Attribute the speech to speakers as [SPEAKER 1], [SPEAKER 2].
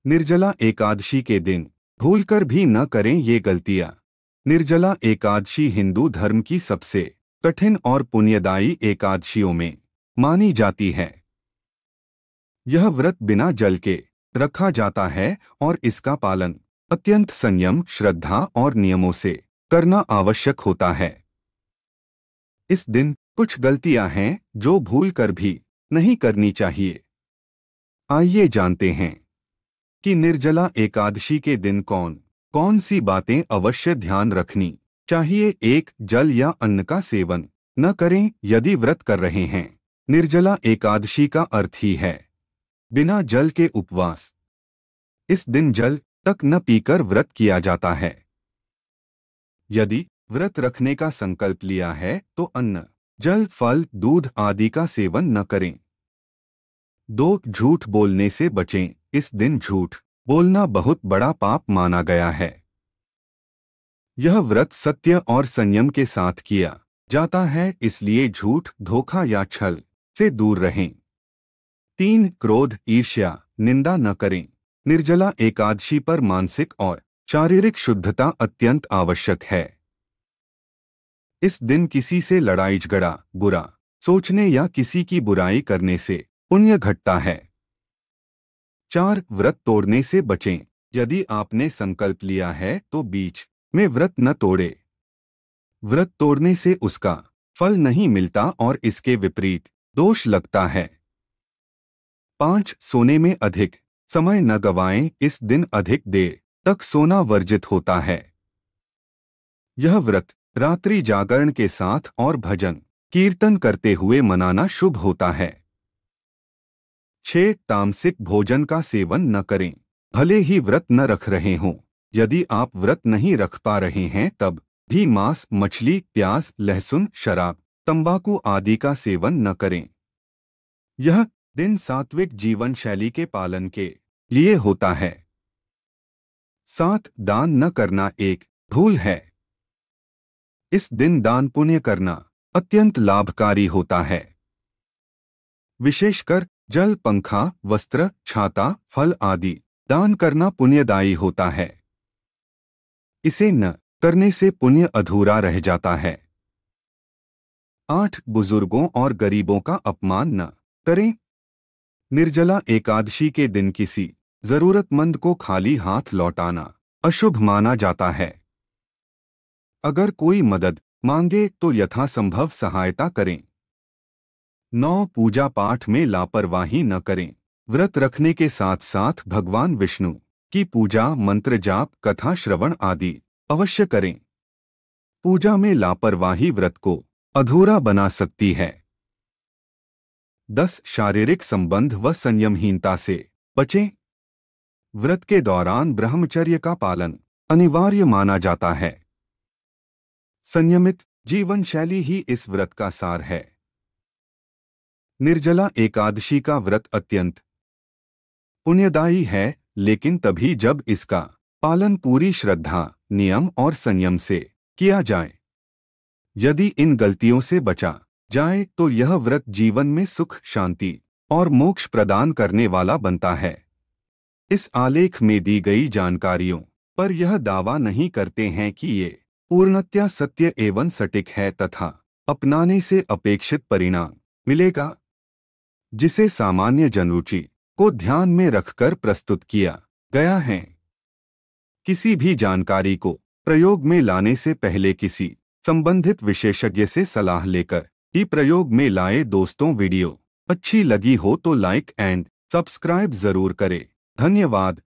[SPEAKER 1] निर्जला एकादशी के दिन भूलकर भी न करें ये गलतियां। निर्जला एकादशी हिंदू धर्म की सबसे कठिन और पुण्यदायी एकादशियों में मानी जाती है। यह व्रत बिना जल के रखा जाता है और इसका पालन अत्यंत संयम, श्रद्धा और नियमों से करना आवश्यक होता है। इस दिन कुछ गलतियां हैं जो भूलकर भी नहीं करनी चाहिए। आइए जानते हैं कि निर्जला एकादशी के दिन कौन कौन सी बातें अवश्य ध्यान रखनी चाहिए। 1. जल या अन्न का सेवन न करें यदि व्रत कर रहे हैं। निर्जला एकादशी का अर्थ ही है बिना जल के उपवास। इस दिन जल तक न पीकर व्रत किया जाता है। यदि व्रत रखने का संकल्प लिया है तो अन्न, जल, फल, दूध आदि का सेवन न करें। 2. झूठ बोलने से बचें। इस दिन झूठ बोलना बहुत बड़ा पाप माना गया है। यह व्रत सत्य और संयम के साथ किया जाता है, इसलिए झूठ, धोखा या छल से दूर रहें। 3. क्रोध, ईर्ष्या, निंदा न करें। निर्जला एकादशी पर मानसिक और शारीरिक शुद्धता अत्यंत आवश्यक है। इस दिन किसी से लड़ाई झगड़ा, बुरा सोचने या किसी की बुराई करने से पुण्य घटता है। 4. व्रत तोड़ने से बचें। यदि आपने संकल्प लिया है तो बीच में व्रत न तोड़े। व्रत तोड़ने से उसका फल नहीं मिलता और इसके विपरीत दोष लगता है। 5. सोने में अधिक समय न गवाएं। इस दिन अधिक देर तक सोना वर्जित होता है। यह व्रत रात्रि जागरण के साथ और भजन कीर्तन करते हुए मनाना शुभ होता है। 6. तामसिक भोजन का सेवन न करें। भले ही व्रत न रख रहे हों, यदि आप व्रत नहीं रख पा रहे हैं तब भी मांस, मछली, प्याज, लहसुन, शराब, तंबाकू आदि का सेवन न करें। यह दिन सात्विक जीवन शैली के पालन के लिए होता है। 7. दान न करना एक भूल है। इस दिन दान पुण्य करना अत्यंत लाभकारी होता है। विशेषकर जल, पंखा, वस्त्र, छाता, फल आदि दान करना पुण्यदायी होता है। इसे न करने से पुण्य अधूरा रह जाता है। 8. बुजुर्गों और गरीबों का अपमान न करें। निर्जला एकादशी के दिन किसी जरूरतमंद को खाली हाथ लौटाना अशुभ माना जाता है। अगर कोई मदद मांगे तो यथासंभव सहायता करें। 9. पूजा पाठ में लापरवाही न करें। व्रत रखने के साथ साथ भगवान विष्णु की पूजा, मंत्र जाप, कथा श्रवण आदि अवश्य करें। पूजा में लापरवाही व्रत को अधूरा बना सकती है। 10. शारीरिक संबंध व संयमहीनता से बचें। व्रत के दौरान ब्रह्मचर्य का पालन अनिवार्य माना जाता है। संयमित जीवन शैली ही इस व्रत का सार है। निर्जला एकादशी का व्रत अत्यंत पुण्यदायी है, लेकिन तभी जब इसका पालन पूरी श्रद्धा, नियम और संयम से किया जाए। यदि इन गलतियों से बचा जाए तो यह व्रत जीवन में सुख, शांति और मोक्ष प्रदान करने वाला बनता है। इस आलेख में दी गई जानकारियों पर यह दावा नहीं करते हैं कि ये पूर्णतया सत्य एवं सटीक है तथा अपनाने से अपेक्षित परिणाम मिलेगा, जिसे सामान्य जनरुचि को ध्यान में रखकर प्रस्तुत किया गया है। किसी भी जानकारी को प्रयोग में लाने से पहले किसी संबंधित विशेषज्ञ से सलाह लेकर ही प्रयोग में लाए। दोस्तों, वीडियो अच्छी लगी हो तो लाइक एंड सब्सक्राइब जरूर करें। धन्यवाद।